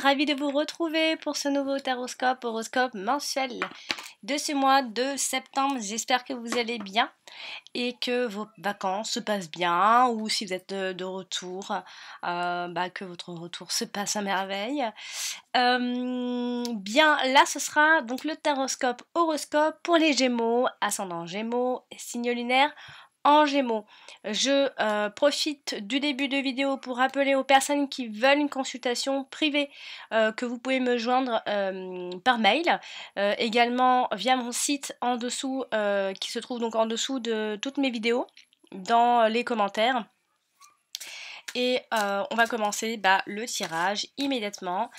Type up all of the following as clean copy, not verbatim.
ravie de vous retrouver pour ce nouveau horoscope mensuel de ce mois de septembre. J'espère que vous allez bien et que vos vacances se passent bien, ou si vous êtes de retour, que votre retour se passe à merveille. Bien, là ce sera donc le horoscope pour les Gémeaux, ascendant Gémeaux, signe lunaire en Gémeaux. Je profite du début de vidéo pour rappeler aux personnes qui veulent une consultation privée que vous pouvez me joindre par mail, également via mon site en dessous, qui se trouve donc en dessous de toutes mes vidéos, dans les commentaires. Et on va commencer le tirage immédiatement.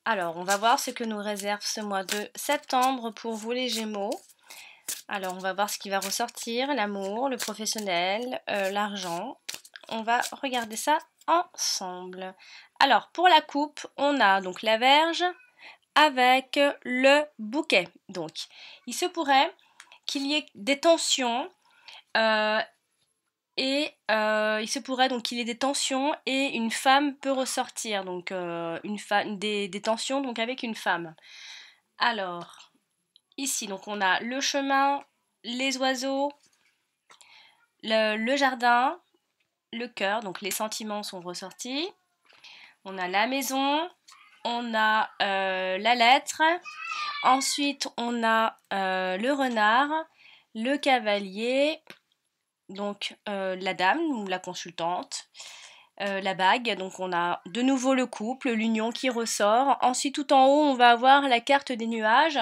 Alors, on va voir ce que nous réserve ce mois de septembre pour vous les Gémeaux. Alors, on va voir ce qui va ressortir, l'amour, le professionnel, l'argent. On va regarder ça ensemble. Alors, pour la coupe, on a donc la Vierge avec le bouquet. Donc, il se pourrait qu'il y ait des tensions il se pourrait donc qu'il y ait des tensions et une femme peut ressortir. Donc, des tensions donc avec une femme. Alors, ici, donc on a le chemin, les oiseaux, le jardin, le cœur, donc les sentiments sont ressortis. On a la maison, on a la lettre, ensuite on a le renard, le cavalier, donc la dame ou la consultante, la bague, donc on a de nouveau le couple, l'union qui ressort. Ensuite tout en haut on va avoir la carte des nuages,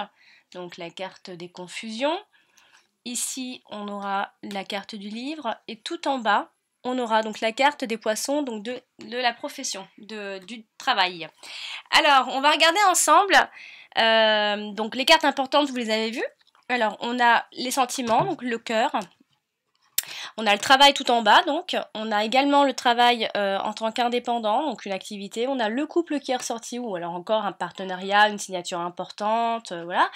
donc la carte des confusions. Ici, on aura la carte du livre et tout en bas, on aura donc la carte des poissons, donc de la profession, du travail. Alors, on va regarder ensemble. Donc, les cartes importantes, vous les avez vues. Alors, on a les sentiments, donc le cœur. On a le travail tout en bas, donc on a également le travail en tant qu'indépendant, donc une activité. On a le couple qui est ressorti, ou alors encore un partenariat, une signature importante, voilà.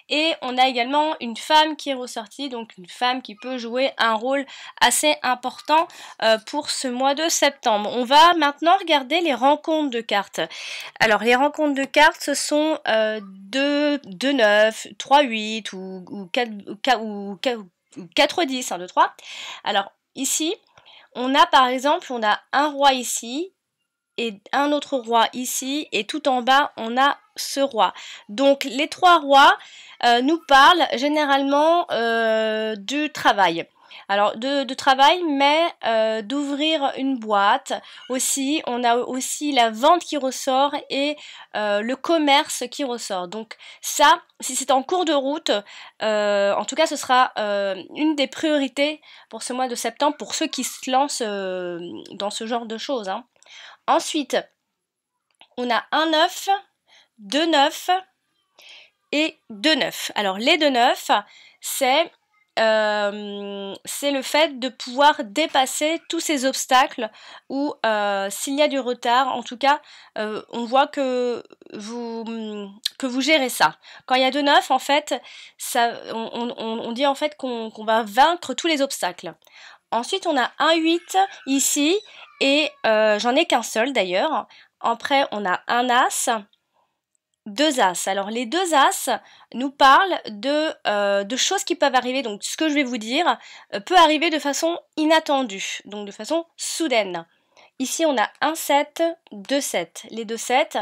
Et on a également une femme qui est ressortie, donc une femme qui peut jouer un rôle assez important pour ce mois de septembre. On va maintenant regarder les rencontres de cartes. Alors les rencontres de cartes, ce sont 2, 9, 3, 8 ou 4, 10, 1, 2, 3. Alors ici, on a par exemple, on a un roi ici et un autre roi ici, et tout en bas, on a ce roi. Donc les trois rois nous parlent généralement du travail. Alors de travail, mais d'ouvrir une boîte aussi. On a aussi la vente qui ressort et le commerce qui ressort. Donc ça, si c'est en cours de route, en tout cas ce sera une des priorités pour ce mois de septembre, pour ceux qui se lancent dans ce genre de choses, hein. Ensuite, on a un 9, 2 9 et 2 9. Alors les 2 9, c'est le fait de pouvoir dépasser tous ces obstacles, ou s'il y a du retard, en tout cas, on voit que vous gérez ça. Quand il y a 2 9, en fait, on dit en fait qu'on va vaincre tous les obstacles. Ensuite, on a un 8 ici, et j'en ai qu'un seul d'ailleurs. Après, on a un As, 2 As. Alors, les 2 As nous parlent de choses qui peuvent arriver. Donc, ce que je vais vous dire peut arriver de façon inattendue, donc de façon soudaine. Ici, on a un 7, 2 7. Les 2 7,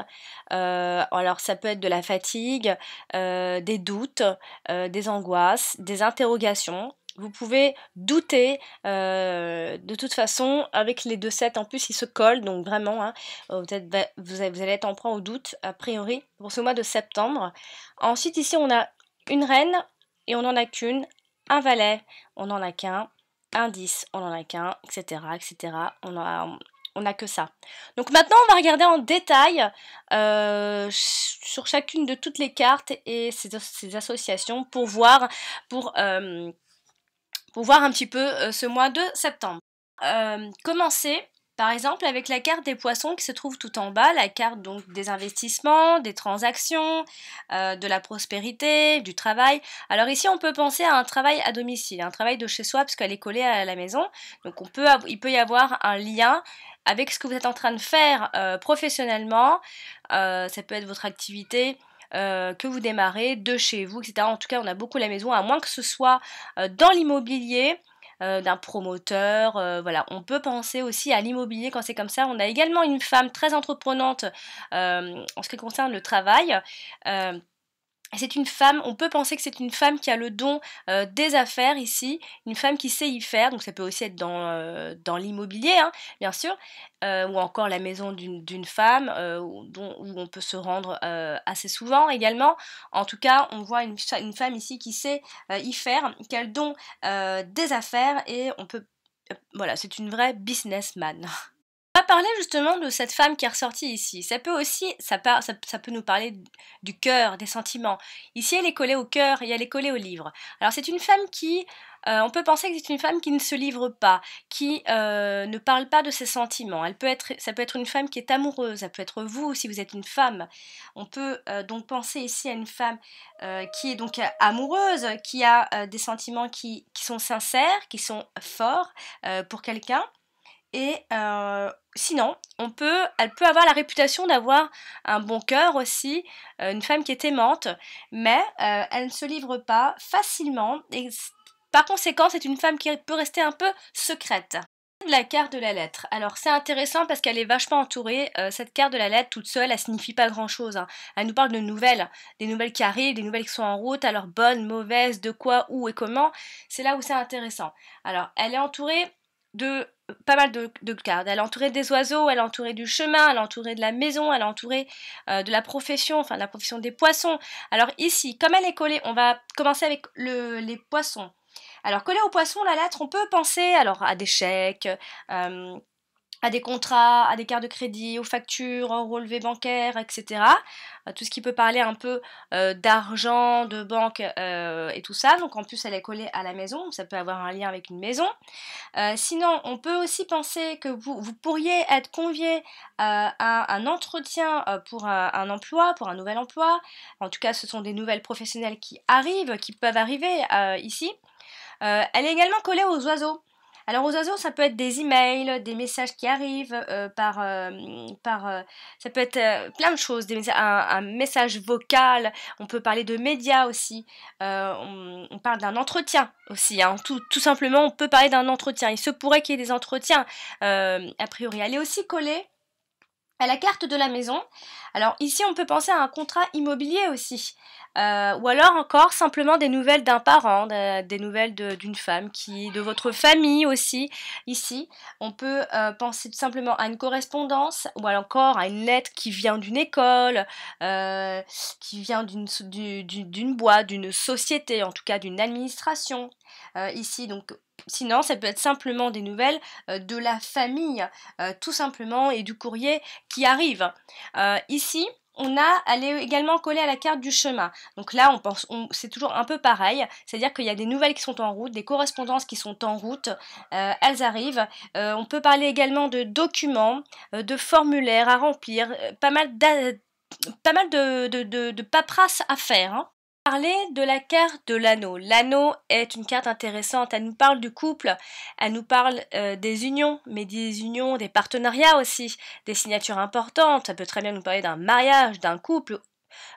alors ça peut être de la fatigue, des doutes, des angoisses, des interrogations. Vous pouvez douter, de toute façon, avec les 2 7 en plus ils se collent, donc vraiment, hein, vous allez être en proie au doute, a priori, pour ce mois de septembre. Ensuite ici on a une reine, et on n'en a qu'une, un valet, on n'en a qu'un, un 10, on n'en a qu'un, etc. etc. On n'a que ça. Donc maintenant on va regarder en détail sur chacune de toutes les cartes et ces associations pour voir un petit peu ce mois de septembre. Commencer Par exemple, avec la carte des poissons qui se trouve tout en bas, la carte donc des investissements, des transactions, de la prospérité, du travail. Alors ici, on peut penser à un travail à domicile, un travail de chez soi, parce qu'elle est collée à la maison. Donc il peut y avoir un lien avec ce que vous êtes en train de faire professionnellement. Ça peut être votre activité. Que vous démarrez de chez vous, etc. En tout cas, on a beaucoup la maison, à moins que ce soit dans l'immobilier, d'un promoteur, voilà. On peut penser aussi à l'immobilier quand c'est comme ça. On a également une femme très entreprenante en ce qui concerne le travail. Euh, c'est une femme, on peut penser que c'est une femme qui a le don des affaires ici, une femme qui sait y faire, donc ça peut aussi être dans l'immobilier, hein, bien sûr, ou encore la maison d'une femme, où on peut se rendre assez souvent également. En tout cas, on voit une femme ici qui sait y faire, qui a le don des affaires, et on peut... voilà, c'est une vraie businessman. On va parler justement de cette femme qui est ressortie ici. Ça peut aussi, ça peut nous parler du cœur, des sentiments. Ici, elle est collée au cœur et elle est collée au livre. Alors, c'est une femme qui, on peut penser que c'est une femme qui ne se livre pas, qui ne parle pas de ses sentiments. Ça peut être une femme qui est amoureuse, ça peut être vous si vous êtes une femme. On peut donc penser ici à une femme qui est donc amoureuse, qui a des sentiments qui sont sincères, qui sont forts pour quelqu'un. Et sinon, elle peut avoir la réputation d'avoir un bon cœur aussi, une femme qui est aimante, mais elle ne se livre pas facilement. Et par conséquent, c'est une femme qui peut rester un peu secrète. La carte de la lettre. Alors c'est intéressant parce qu'elle est vachement entourée. Cette carte de la lettre toute seule, elle signifie pas grand chose, hein. Elle nous parle de nouvelles, des nouvelles qui arrivent, des nouvelles qui sont en route, alors bonnes, mauvaises, de quoi, où et comment. C'est là où c'est intéressant. Alors elle est entourée de pas mal de cartes. Elle est entourée des oiseaux, elle est entourée du chemin, elle est entourée de la maison, elle est entourée de la profession, enfin de la profession des poissons. Alors ici, comme elle est collée, on va commencer avec les poissons. Alors collée aux poissons, la lettre, on peut penser alors à des chèques, à des contrats, à des cartes de crédit, aux factures, aux relevés bancaires, etc. Tout ce qui peut parler un peu d'argent, de banque et tout ça. Donc en plus elle est collée à la maison, ça peut avoir un lien avec une maison. Sinon, on peut aussi penser que vous pourriez être convié à un entretien pour un emploi, pour un nouvel emploi. En tout cas, ce sont des nouvelles professionnelles qui arrivent, qui peuvent arriver ici. Elle est également collée aux oiseaux. Alors aux oiseaux, ça peut être des emails, des messages qui arrivent ça peut être plein de choses, un message vocal. On peut parler de médias aussi. On parle d'un entretien aussi, hein. Tout simplement, on peut parler d'un entretien. Il se pourrait qu'il y ait des entretiens a priori. Elle est aussi collée à la carte de la maison. Alors ici, on peut penser à un contrat immobilier aussi. Ou alors encore simplement des nouvelles d'un parent, des nouvelles d'une femme, de votre famille aussi. Ici, on peut penser tout simplement à une correspondance ou alors encore à une lettre qui vient d'une école, qui vient d'une boîte, d'une société, en tout cas d'une administration. Ici, donc, sinon, ça peut être simplement des nouvelles de la famille, tout simplement, et du courrier qui arrive. Ici, elle est également collée à la carte du chemin. Donc là, c'est toujours un peu pareil, c'est-à-dire qu'il y a des nouvelles qui sont en route, des correspondances qui sont en route, elles arrivent. On peut parler également de documents, de formulaires à remplir, pas mal de paperasse à faire, hein. Parler de la carte de l'anneau. L'anneau est une carte intéressante, elle nous parle du couple, elle nous parle des unions, mais des unions, des partenariats aussi, des signatures importantes, ça peut très bien nous parler d'un mariage, d'un couple,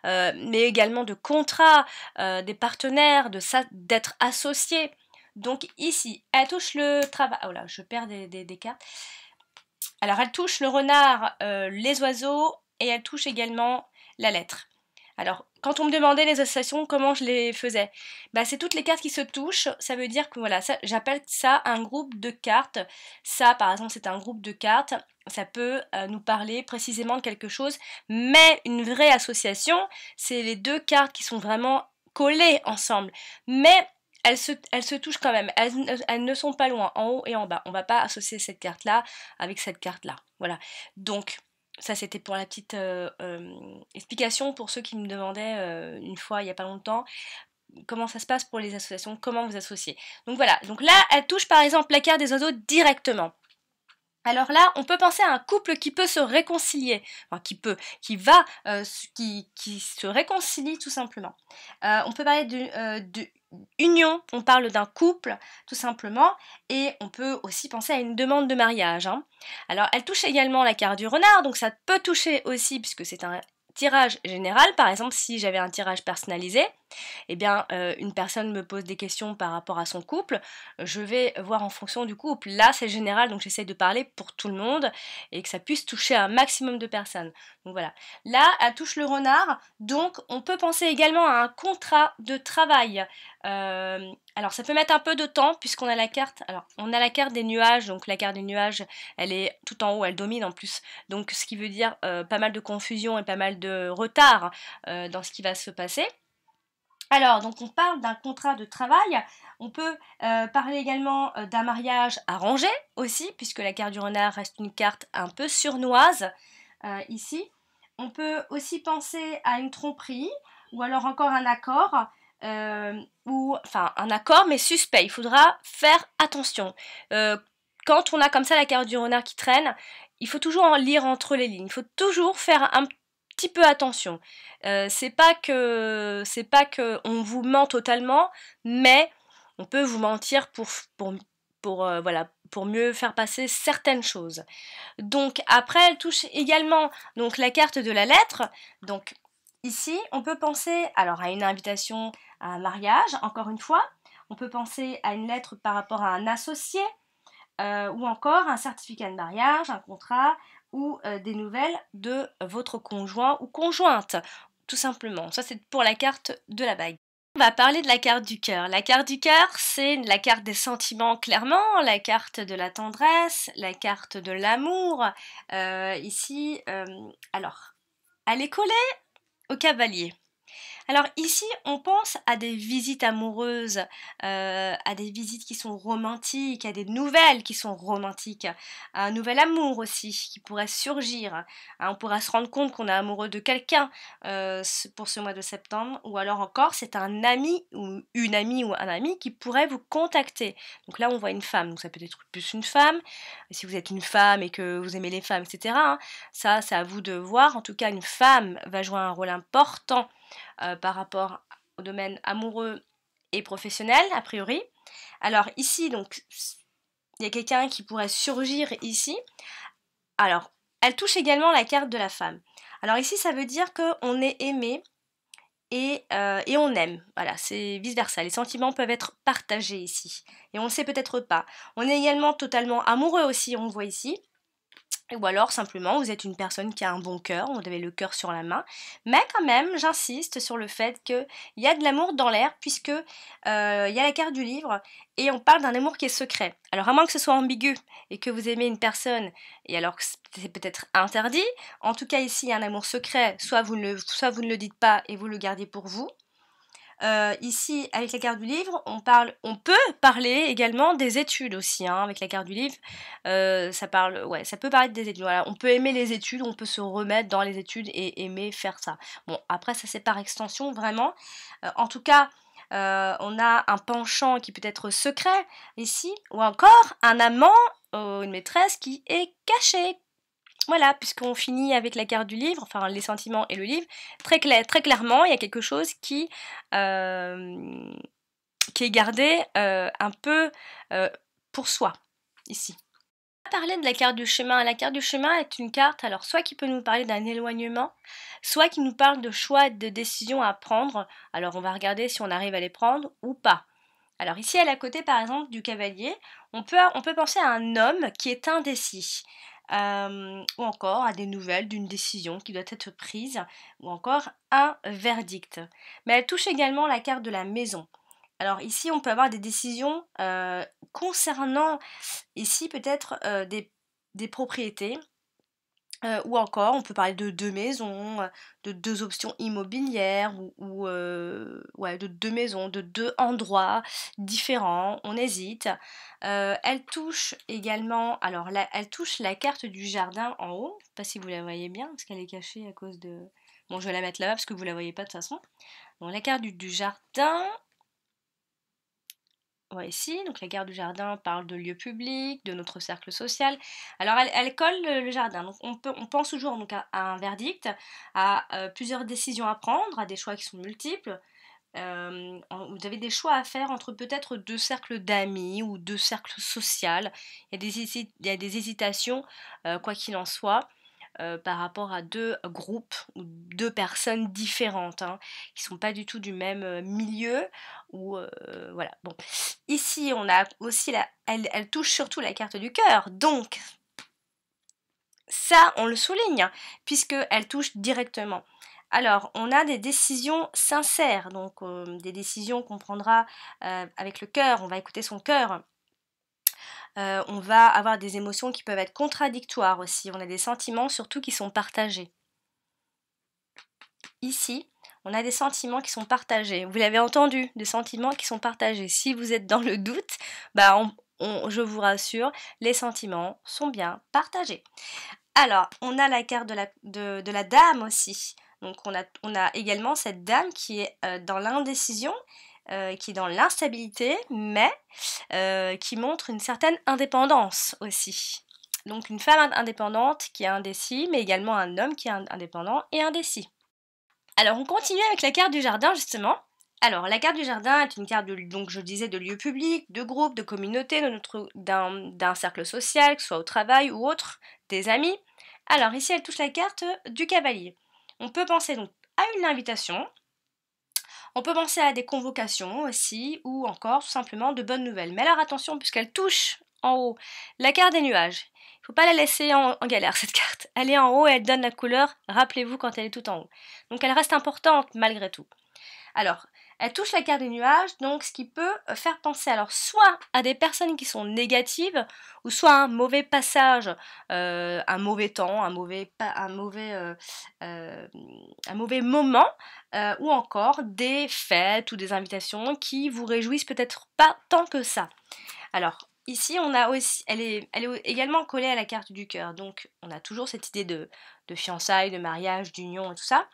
mais également de contrats, des partenaires, d'être associés. Donc ici, elle touche le travail. Oh là, je perds des cartes. Alors elle touche le renard, les oiseaux, et elle touche également la lettre. Alors, quand on me demandait les associations, comment je les faisais, bah, c'est toutes les cartes qui se touchent, ça veut dire que voilà, j'appelle ça un groupe de cartes. Ça, par exemple, c'est un groupe de cartes, ça peut nous parler précisément de quelque chose, mais une vraie association, c'est les deux cartes qui sont vraiment collées ensemble. Mais elles se touchent quand même, elles ne sont pas loin, en haut et en bas. On ne va pas associer cette carte-là avec cette carte-là. Voilà. Donc, ça, c'était pour la petite explication pour ceux qui me demandaient une fois, il n'y a pas longtemps, comment ça se passe pour les associations, comment vous associez. Donc voilà, donc là, elle touche par exemple la carte des oiseaux directement. Alors là, on peut penser à un couple qui peut se réconcilier, enfin qui se réconcilie tout simplement. On peut parler de union, on parle d'un couple tout simplement, et on peut aussi penser à une demande de mariage, hein. Alors elle touche également la carte du renard, donc ça peut toucher aussi, puisque c'est un tirage général. Par exemple, si j'avais un tirage personnalisé, eh bien, une personne me pose des questions par rapport à son couple, je vais voir en fonction du couple. Là, c'est général, donc j'essaie de parler pour tout le monde et que ça puisse toucher un maximum de personnes. Donc voilà. Là, elle touche le renard, donc on peut penser également à un contrat de travail. Alors ça peut mettre un peu de temps puisqu'on a la carte. Alors on a la carte des nuages, donc la carte des nuages, elle est tout en haut, elle domine en plus. Donc ce qui veut dire pas mal de confusion et pas mal de retard dans ce qui va se passer. Alors, donc on parle d'un contrat de travail, on peut parler également d'un mariage arrangé aussi, puisque la carte du renard reste une carte un peu surnoise ici. On peut aussi penser à une tromperie, ou alors encore un accord, enfin un accord mais suspect, il faudra faire attention. Quand on a comme ça la carte du renard qui traîne, il faut toujours en lire entre les lignes, il faut toujours faire un petit peu attention. C'est pas que on vous ment totalement, mais on peut vous mentir voilà, pour mieux faire passer certaines choses. Donc après, elle touche également donc la carte de la lettre. Donc ici, on peut penser alors à une invitation à un mariage, encore une fois. On peut penser à une lettre par rapport à un associé, ou encore un certificat de mariage, un contrat, ou des nouvelles de votre conjoint ou conjointe, tout simplement. Ça, c'est pour la carte de la bague. On va parler de la carte du cœur. La carte du cœur, c'est la carte des sentiments clairement, la carte de la tendresse, la carte de l'amour. Ici, alors, elle est collée au cavalier. Alors ici, on pense à des visites amoureuses, à des visites qui sont romantiques, à des nouvelles qui sont romantiques, à un nouvel amour aussi qui pourrait surgir. Hein, on pourra se rendre compte qu'on est amoureux de quelqu'un pour ce mois de septembre, ou alors encore c'est un ami ou une amie ou un ami qui pourrait vous contacter. Donc là, on voit une femme, donc ça peut être plus une femme. Si vous êtes une femme et que vous aimez les femmes, etc., hein, ça, c'est à vous de voir. En tout cas, une femme va jouer un rôle important par rapport au domaine amoureux et professionnel, a priori. Alors ici, donc, il y a quelqu'un qui pourrait surgir ici. Alors, elle touche également la carte de la femme. Alors ici, ça veut dire qu'on est aimé et on aime. Voilà, c'est vice-versa. Les sentiments peuvent être partagés ici. Et on ne le sait peut-être pas. On est également totalement amoureux aussi, on le voit ici. Ou alors simplement vous êtes une personne qui a un bon cœur, vous avez le cœur sur la main, mais quand même j'insiste sur le fait qu'il y a de l'amour dans l'air puisque il y a la carte du livre et on parle d'un amour qui est secret. Alors à moins que ce soit ambigu et que vous aimez une personne et alors que c'est peut-être interdit, en tout cas ici il y a un amour secret, soit vous ne le dites pas et vous le gardez pour vous. Ici, avec la carte du livre, on peut parler également des études aussi, hein, avec la carte du livre. Ça peut parler des études. Voilà, on peut aimer les études, on peut se remettre dans les études et aimer faire ça. Bon, après, ça c'est par extension, vraiment. En tout cas, on a un penchant qui peut être secret ici, ou encore un amant, une maîtresse qui est cachée. Voilà, puisqu'on finit avec la carte du livre, enfin les sentiments et le livre, très clairement, il y a quelque chose qui est gardé un peu pour soi, ici. On va parler de la carte du chemin. La carte du chemin est une carte, alors soit qui peut nous parler d'un éloignement, soit qui nous parle de choix et de décisions à prendre. Alors on va regarder si on arrive à les prendre ou pas. Alors ici, à la côté, par exemple, du cavalier, on peut penser à un homme qui est indécis. Ou encore à des nouvelles d'une décision qui doit être prise, ou encore un verdict. Mais elle touche également la carte de la maison. Alors ici, on peut avoir des décisions concernant, ici peut-être des propriétés, ou encore, on peut parler de deux maisons, de deux options immobilières, ouais, de deux maisons, de deux endroits différents, on hésite. Elle touche également, alors là, elle touche la carte du jardin en haut, je sais pas si vous la voyez bien, parce qu'elle est cachée à cause de... Bon, je vais la mettre là-bas parce que vous la voyez pas de toute façon. Donc la carte du jardin, voit ici, donc la carte du jardin parle de lieux publics, de notre cercle social. Alors elle colle le jardin, donc on pense toujours donc à un verdict, à plusieurs décisions à prendre, à des choix qui sont multiples. Vous avez des choix à faire entre peut-être deux cercles d'amis ou deux cercles sociaux. Il y a des hésitations, quoi qu'il en soit, par rapport à deux groupes ou deux personnes différentes, hein, qui sont pas du tout du même milieu. Ou voilà. Bon, ici on a aussi elle touche surtout la carte du cœur, donc ça on le souligne, hein, puisque elle touche directement. Alors, on a des décisions sincères, donc des décisions qu'on prendra avec le cœur, on va écouter son cœur. On va avoir des émotions qui peuvent être contradictoires aussi, on a des sentiments surtout qui sont partagés. Ici, on a des sentiments qui sont partagés. Vous l'avez entendu, des sentiments qui sont partagés. Si vous êtes dans le doute, bah je vous rassure, les sentiments sont bien partagés. Alors, on a la carte de la dame aussi. Donc, on a également cette dame qui est dans l'indécision, qui est dans l'instabilité, mais qui montre une certaine indépendance aussi. Donc, une femme indépendante qui est indécis, mais également un homme qui est indépendant et indécis. Alors, on continue avec la carte du jardin, justement. Alors, la carte du jardin est une carte, donc je disais, de lieu public, de groupe, de communauté, d'un cercle social, que ce soit au travail ou autre, des amis. Alors, ici, elle touche la carte du cavalier. On peut penser donc à une invitation, on peut penser à des convocations aussi, ou encore tout simplement de bonnes nouvelles. Mais alors, attention, puisqu'elle touche en haut la carte des nuages. Il ne faut pas la laisser en galère, cette carte. Elle est en haut et elle donne la couleur, rappelez-vous, quand elle est tout en haut. Donc, elle reste importante malgré tout. Alors, elle touche la carte des nuages, donc ce qui peut faire penser alors soit à des personnes qui sont négatives, ou soit à un mauvais passage, un mauvais temps, un mauvais moment, ou encore des fêtes ou des invitations qui vous réjouissent peut-être pas tant que ça. Alors, ici, on a aussi, elle est également collée à la carte du cœur, donc on a toujours cette idée de fiançailles, de mariage, d'union et tout ça.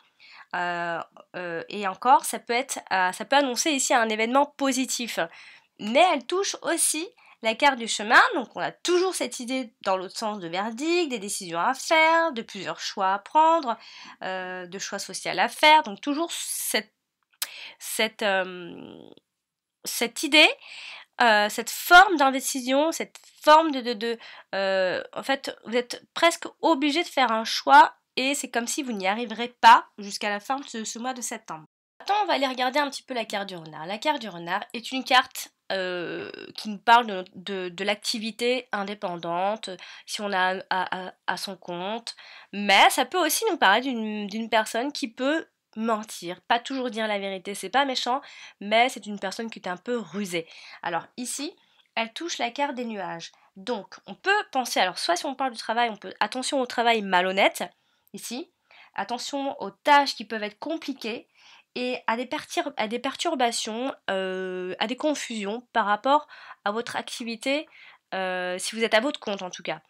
Et encore, ça peut annoncer ici un événement positif. Mais elle touche aussi la carte du chemin, donc on a toujours cette idée dans l'autre sens de verdict, des décisions à faire, de plusieurs choix à prendre, de choix sociaux à faire, donc toujours cette, cette idée, cette forme d'investition, cette forme en fait, vous êtes presque obligé de faire un choix et c'est comme si vous n'y arriverez pas jusqu'à la fin de ce mois de septembre. Maintenant, on va aller regarder un petit peu la carte du renard. La carte du renard est une carte qui nous parle de l'activité indépendante, si on a à son compte, mais ça peut aussi nous parler d'une personne qui peut mentir, pas toujours dire la vérité, c'est pas méchant, mais c'est une personne qui est un peu rusée. Alors ici, elle touche la carte des nuages. Donc, on peut penser, alors soit si on parle du travail, on peut, attention au travail malhonnête, ici, attention aux tâches qui peuvent être compliquées, et à des perturbations, à des confusions par rapport à votre activité, si vous êtes à votre compte en tout cas.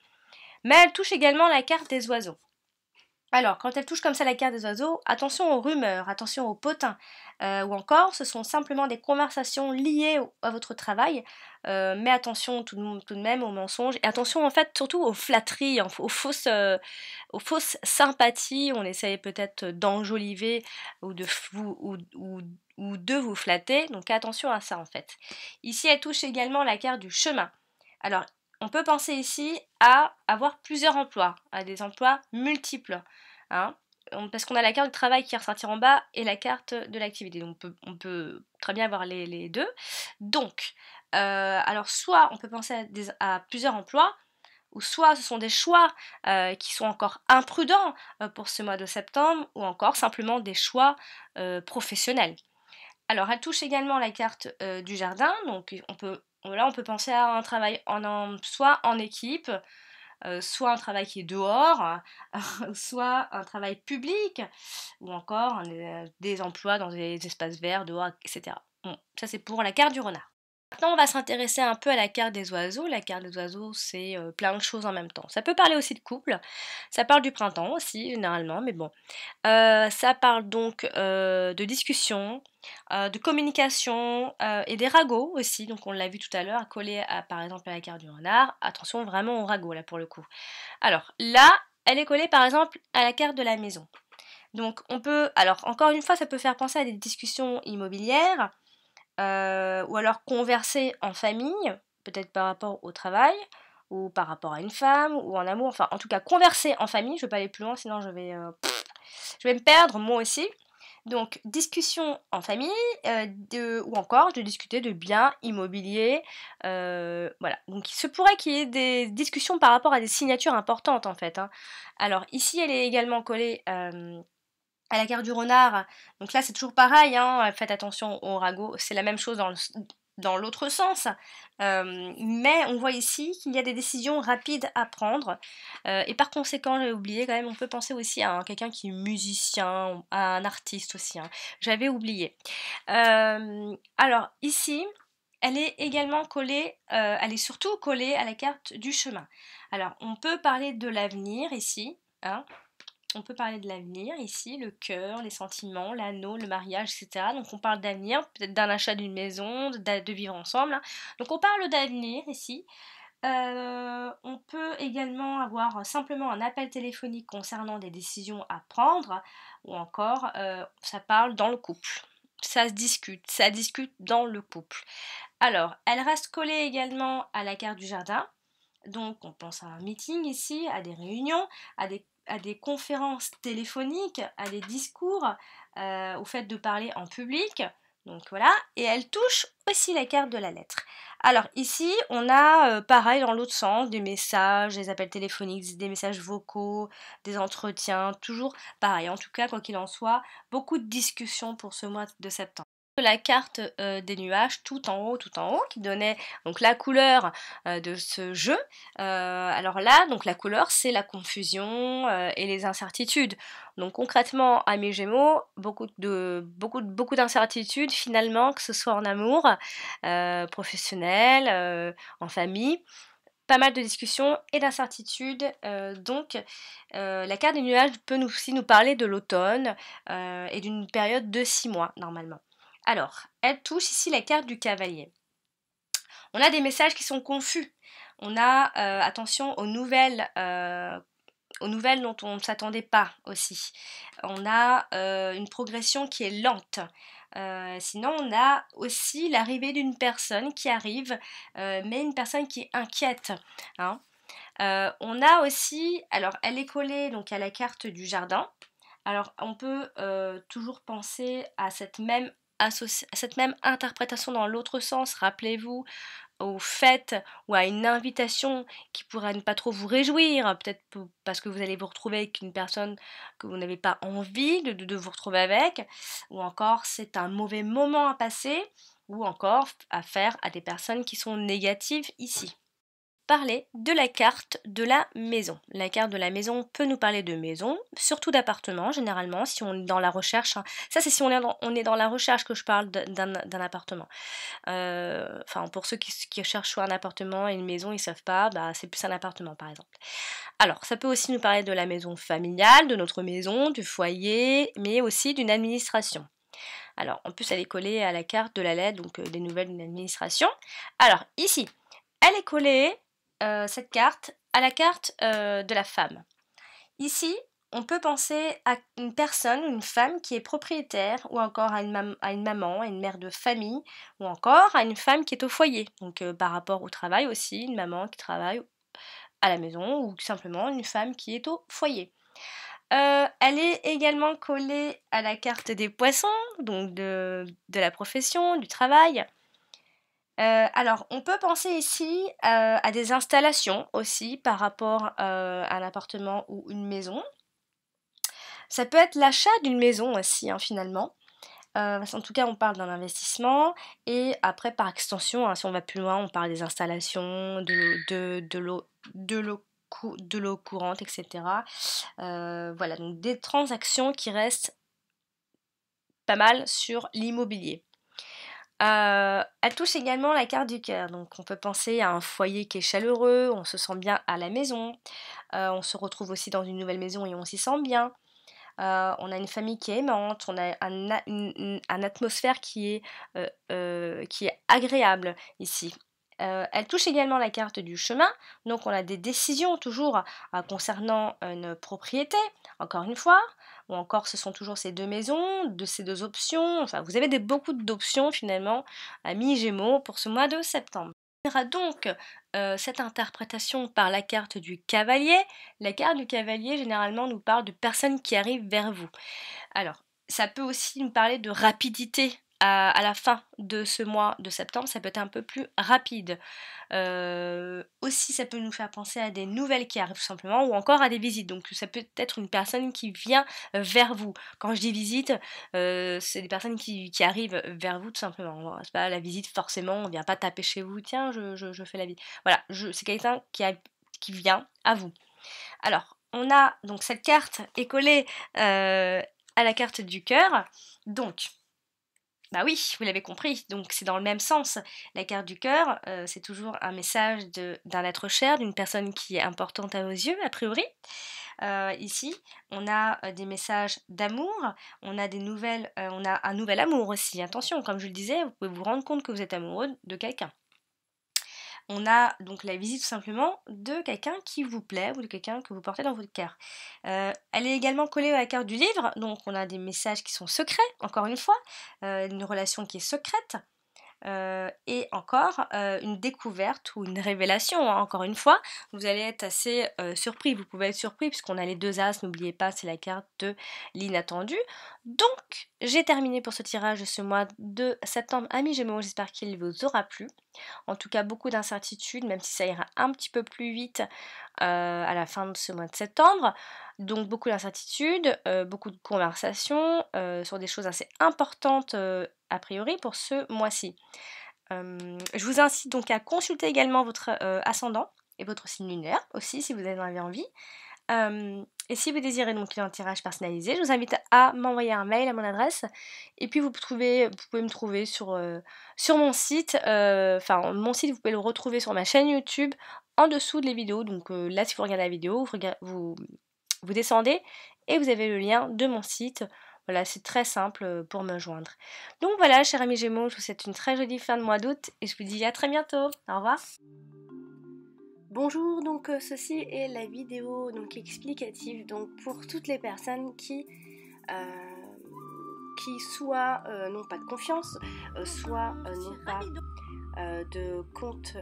Mais elle touche également la carte des oiseaux. Alors, quand elle touche comme ça la carte des oiseaux, attention aux rumeurs, attention aux potins, ou encore, ce sont simplement des conversations liées à votre travail, mais attention tout de même aux mensonges, et attention en fait surtout aux flatteries, aux fausses sympathies, on essaye peut-être d'enjoliver ou ou de vous flatter, donc attention à ça en fait. Ici, elle touche également la carte du chemin. Alors, on peut penser ici à avoir plusieurs emplois, à des emplois multiples, hein, parce qu'on a la carte du travail qui est ressortie en bas et la carte de l'activité. Donc on peut très bien avoir les deux. Donc, alors soit on peut penser à plusieurs emplois, ou soit ce sont des choix qui sont encore imprudents pour ce mois de septembre, ou encore simplement des choix professionnels. Alors, elle touche également la carte du jardin, donc là on peut penser à un travail soit en équipe, soit un travail qui est dehors, soit un travail public, ou encore des emplois dans des espaces verts, dehors, etc. Bon, ça c'est pour la carte du renard. Maintenant, on va s'intéresser un peu à la carte des oiseaux. La carte des oiseaux, c'est plein de choses en même temps. Ça peut parler aussi de couple, ça parle du printemps aussi, généralement, mais bon. Ça parle donc de discussion, de communication et des ragots aussi. Donc, on l'a vu tout à l'heure, collé à, par exemple, à la carte du renard. Attention vraiment aux ragots, là, pour le coup. Alors, là, elle est collée, par exemple, à la carte de la maison. Donc, on peut... Alors, encore une fois, ça peut faire penser à des discussions immobilières ou alors converser en famille, peut-être par rapport au travail, ou par rapport à une femme, ou en amour, enfin en tout cas converser en famille, je ne vais pas aller plus loin sinon je vais me perdre moi aussi. Donc discussion en famille, ou encore de discuter de biens immobiliers, voilà. Donc il se pourrait qu'il y ait des discussions par rapport à des signatures importantes en fait, hein. Alors ici elle est également collée à la carte du renard. Donc là, c'est toujours pareil, hein, faites attention au ragot, c'est la même chose dans l'autre sens. Mais on voit ici qu'il y a des décisions rapides à prendre. Et par conséquent, j'ai oublié quand même, on peut penser aussi à quelqu'un qui est musicien, à un artiste aussi, hein. J'avais oublié. Alors ici, elle est également collée, elle est surtout collée à la carte du chemin. Alors, on peut parler de l'avenir ici, hein. On peut parler de l'avenir ici, le cœur, les sentiments, l'anneau, le mariage, etc. Donc on parle d'avenir, peut-être d'un achat d'une maison, de vivre ensemble, hein. Donc on parle d'avenir ici. On peut également avoir simplement un appel téléphonique concernant des décisions à prendre, ou encore ça parle dans le couple. Ça discute dans le couple. Alors, elle reste collée également à la carte du jardin. Donc on pense à un meeting ici, à des réunions, à des conférences téléphoniques, à des discours, au fait de parler en public. Donc voilà, et elle touche aussi la carte de la lettre. Alors ici, on a pareil dans l'autre sens, des messages, des appels téléphoniques, des messages vocaux, des entretiens, toujours pareil. En tout cas, quoi qu'il en soit, beaucoup de discussions pour ce mois de septembre. La carte des nuages tout en haut, qui donnait donc la couleur de ce jeu. Alors là, donc la couleur, c'est la confusion et les incertitudes. Donc concrètement, à mes Gémeaux, beaucoup d'incertitudes finalement, que ce soit en amour, professionnel, en famille. Pas mal de discussions et d'incertitudes. Donc, la carte des nuages peut aussi nous parler de l'automne et d'une période de 6 mois normalement. Alors, elle touche ici la carte du cavalier. On a des messages qui sont confus. On a, attention aux nouvelles dont on ne s'attendait pas aussi. On a une progression qui est lente. Sinon, on a aussi l'arrivée d'une personne qui arrive, mais une personne qui est inquiète, hein. On a aussi, alors elle est collée donc à la carte du jardin. Alors on peut toujours penser à à cette même interprétation dans l'autre sens. Rappelez-vous au fait ou à une invitation qui pourrait ne pas trop vous réjouir, peut-être parce que vous allez vous retrouver avec une personne que vous n'avez pas envie de vous retrouver avec, ou encore c'est un mauvais moment à passer, ou encore à faire à des personnes qui sont négatives ici. Parler de la carte de la maison. La carte de la maison peut nous parler de maison, surtout d'appartement généralement, si on est dans la recherche, hein. Ça c'est si on est dans la recherche que je parle d'un appartement. Enfin, pour ceux qui cherchent soit un appartement et une maison, ils savent pas, bah, c'est plus un appartement par exemple. Alors, ça peut aussi nous parler de la maison familiale, de notre maison, du foyer, mais aussi d'une administration. Alors, en plus, elle est collée à la carte de la lettre, donc des nouvelles d'une administration. Alors, ici, elle est collée, cette carte, à la carte de la femme. Ici, on peut penser à une personne, une femme qui est propriétaire, ou encore à une maman, à une mère de famille, ou encore à une femme qui est au foyer. Donc par rapport au travail aussi, une maman qui travaille à la maison, ou simplement une femme qui est au foyer. Elle est également collée à la carte des poissons, donc de la profession, du travail. Alors, on peut penser ici à des installations aussi par rapport à un appartement ou une maison. Ça peut être l'achat d'une maison aussi, hein, finalement. En tout cas, on parle d'un investissement. Et après, par extension, hein, si on va plus loin, on parle des installations, de l'eau courante, etc. Voilà, donc des transactions qui restent pas mal sur l'immobilier. Elle touche également la carte du cœur, donc on peut penser à un foyer qui est chaleureux, on se sent bien à la maison, on se retrouve aussi dans une nouvelle maison et on s'y sent bien. On a une famille qui est aimante, on a un atmosphère qui est agréable ici. Elle touche également la carte du chemin, donc on a des décisions toujours concernant une propriété, encore une fois, ou encore ce sont toujours ces deux maisons, de ces deux options, enfin vous avez beaucoup d'options finalement, amis Gémeaux, pour ce mois de septembre. On verra donc cette interprétation par la carte du cavalier. La carte du cavalier généralement nous parle de personnes qui arrivent vers vous. Alors, ça peut aussi nous parler de rapidité à la fin de ce mois de septembre, ça peut être un peu plus rapide. Aussi, ça peut nous faire penser à des nouvelles qui arrivent tout simplement, ou encore à des visites. Donc, ça peut être une personne qui vient vers vous. Quand je dis visite, c'est des personnes qui arrivent vers vous tout simplement. C'est pas la visite forcément, on vient pas taper chez vous, tiens, je fais la visite. Voilà, c'est quelqu'un qui vient à vous. Alors, on a donc cette carte est collée à la carte du cœur. Donc, bah oui, vous l'avez compris, donc c'est dans le même sens. La carte du cœur, c'est toujours un message d'un être cher, d'une personne qui est importante à vos yeux, a priori. Ici, on a des messages d'amour, on a on a un nouvel amour aussi. Attention, comme je le disais, vous pouvez vous rendre compte que vous êtes amoureux de quelqu'un. On a donc la visite tout simplement de quelqu'un qui vous plaît ou de quelqu'un que vous portez dans votre cœur. Elle est également collée à la carte du livre, donc on a des messages qui sont secrets, encore une fois, une relation qui est secrète. Et encore une découverte ou une révélation, hein, encore une fois, vous allez être assez surpris, vous pouvez être surpris puisqu'on a les deux as, n'oubliez pas, c'est la carte de l'inattendu. Donc, j'ai terminé pour ce tirage de ce mois de septembre, amis Gémeaux, j'espère qu'il vous aura plu. En tout cas, beaucoup d'incertitudes, même si ça ira un petit peu plus vite à la fin de ce mois de septembre. Donc beaucoup d'incertitudes, beaucoup de conversations sur des choses assez importantes a priori pour ce mois-ci. Je vous incite donc à consulter également votre ascendant et votre signe lunaire aussi si vous en avez envie. Et si vous désirez donc un tirage personnalisé, je vous invite à m'envoyer un mail à mon adresse. Et puis vous pouvez me trouver sur mon site. Enfin, mon site, vous pouvez le retrouver sur ma chaîne YouTube en dessous de les vidéos. Donc là, si vous regardez la vidéo, vous descendez et vous avez le lien de mon site. Voilà, c'est très simple pour me joindre. Donc voilà, chers amis Gémeaux, je vous souhaite une très jolie fin de mois d'août et je vous dis à très bientôt. Au revoir. Bonjour, donc ceci est la vidéo donc explicative donc pour toutes les personnes qui soit n'ont pas de confiance, soit n'ont pas de compte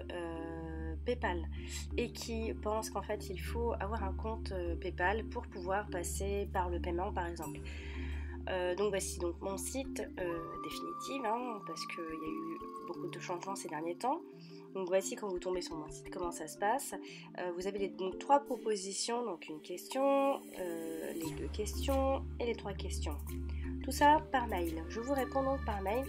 PayPal et qui pensent qu'en fait il faut avoir un compte PayPal pour pouvoir passer par le paiement par exemple. Donc voici donc mon site définitif, hein, parce qu'il y a eu beaucoup de changements ces derniers temps. Donc voici quand vous tombez sur mon site comment ça se passe. Vous avez donc 3 propositions, donc une question, les 2 questions et les 3 questions. Tout ça par mail. Je vous réponds donc par mail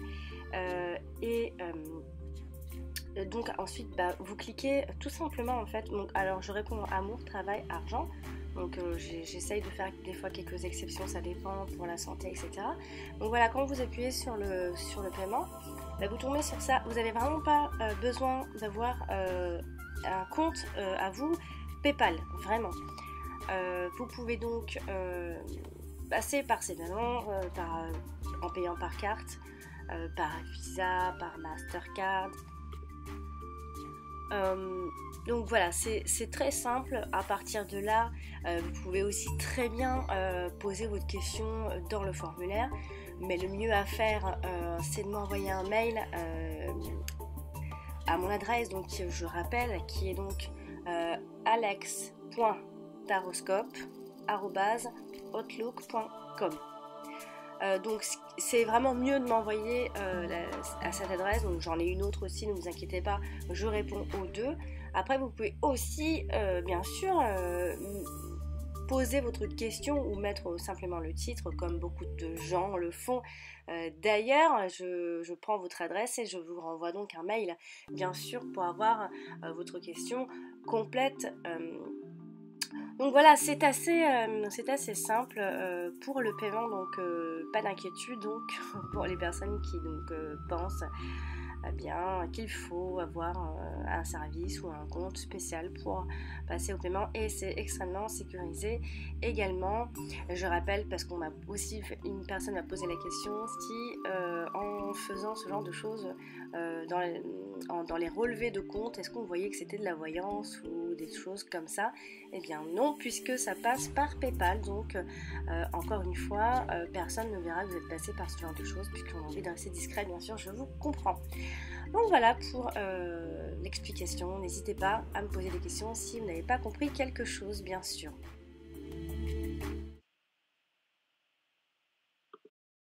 donc ensuite vous cliquez tout simplement en fait. Donc, alors je réponds amour, travail, argent. Donc j'essaye de faire des fois quelques exceptions, ça dépend pour la santé, etc. Donc voilà, quand vous appuyez sur le paiement, vous tombez sur ça. Vous n'avez vraiment pas besoin d'avoir un compte à vous PayPal, vraiment. Vous pouvez donc passer par ces paiements en payant par carte, par Visa, par Mastercard. Donc voilà, c'est très simple. À partir de là, vous pouvez aussi très bien poser votre question dans le formulaire. Mais le mieux à faire, c'est de m'envoyer un mail à mon adresse, donc je rappelle, qui est donc alex.taroscope@outlook.com. Donc c'est vraiment mieux de m'envoyer à cette adresse. Donc j'en ai une autre aussi, ne vous inquiétez pas, je réponds aux deux. Après vous pouvez aussi bien sûr poser votre question ou mettre simplement le titre comme beaucoup de gens le font. D'ailleurs je prends votre adresse et je vous renvoie donc un mail bien sûr pour avoir votre question complète. Donc voilà, c'est assez simple pour le paiement, donc pas d'inquiétude donc pour les personnes qui donc pensent bien qu'il faut avoir un service ou un compte spécial pour passer au paiement et c'est extrêmement sécurisé également. Je rappelle parce qu'on m'a aussi une personne m'a posé la question si en faisant ce genre de choses dans les relevés de compte, est-ce qu'on voyait que c'était de la voyance ou des choses comme ça? Eh bien non, puisque ça passe par PayPal, donc encore une fois, personne ne verra que vous êtes passé par ce genre de choses, puisqu'on a envie de rester discret, bien sûr, je vous comprends. Donc voilà pour l'explication, n'hésitez pas à me poser des questions si vous n'avez pas compris quelque chose, bien sûr.